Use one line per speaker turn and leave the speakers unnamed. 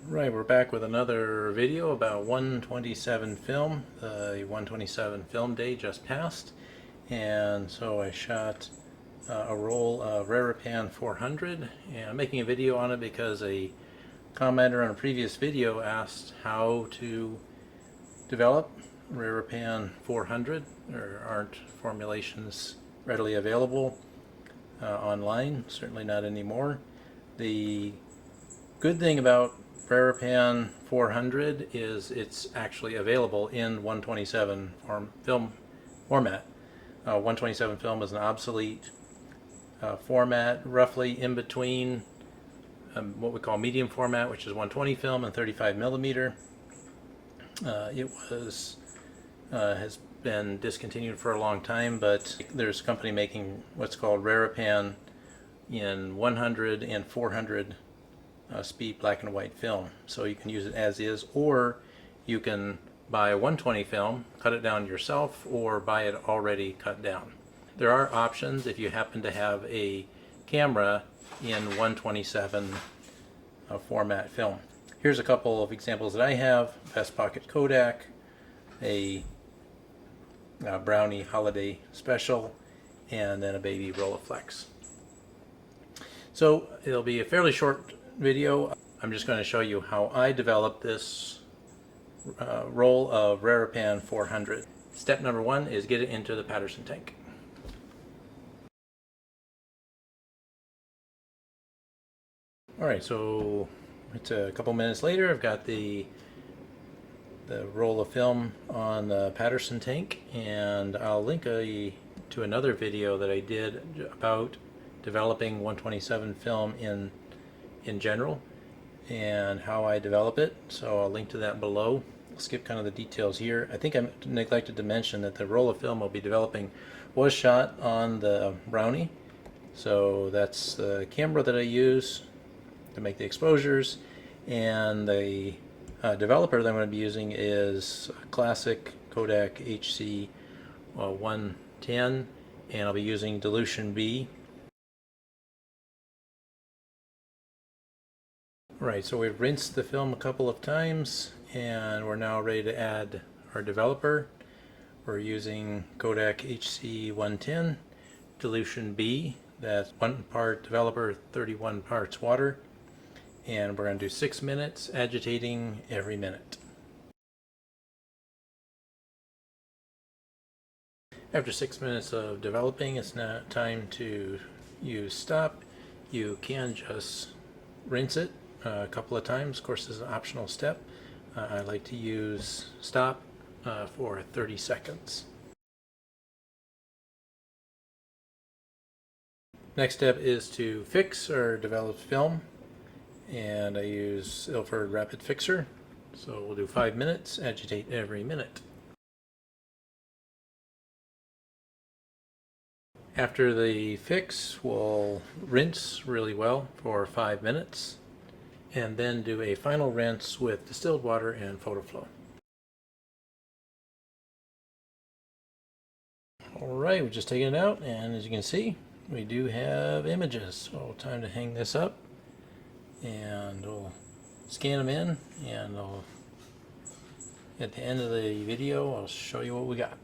Right, we're back with another video about 127 film. The 127 film day just passed, and so I shot a roll of ReraPan 400, and I'm making a video on it because a commenter on a previous video asked how to develop ReraPan 400. There aren't formulations readily available online, certainly not anymore. The good thing about ReraPan 400 is it's actually available in 127 film format. 127 film is an obsolete format, roughly in between what we call medium format, which is 120 film, and 35 millimeter. It has been discontinued for a long time, but there's a company making what's called ReraPan in 100 and 400 speed black and white film, so you can use it as is, or you can buy a 120 film, cut it down yourself, or buy it already cut down. There are options if you happen to have a camera in 127 format film. Here's a couple of examples that I have: Vest Pocket Kodak, a Brownie Holiday Special, and then a baby Rolleiflex. So it'll be a fairly short video. I'm just going to show you how I developed this roll of ReraPan 400. Step number one is get it into the Paterson tank. Alright, so it's a couple minutes later. I've got the roll of film on the Paterson tank, and I'll link to another video that I did about developing 127 film in general and how I develop it, so I'll link to that below. I'll skip kind of the details here. I think I neglected to mention that the roll of film we'll be developing was shot on the Brownie, so that's the camera that I use to make the exposures, and the developer that I'm going to be using is classic Kodak HC 110, and I'll be using dilution B. Right, so we've rinsed the film a couple of times, and we're now ready to add our developer. We're using Kodak HC 110, dilution B, that's 1 part developer, 31 parts water, and we're going to do 6 minutes, agitating every minute. After 6 minutes of developing, it's now time to use stop. You can just rinse it a couple of times. Of course, this is an optional step. I like to use stop for 30 seconds. Next step is to fix or develop film, and I use Ilford Rapid Fixer. So we'll do 5 minutes, agitate every minute. After the fix, we'll rinse really well for 5 minutes, and then do a final rinse with distilled water and PhotoFlow. Alright, we're just taking it out, and as you can see, we do have images. So time to hang this up, and we'll scan them in, and at the end of the video I'll show you what we got.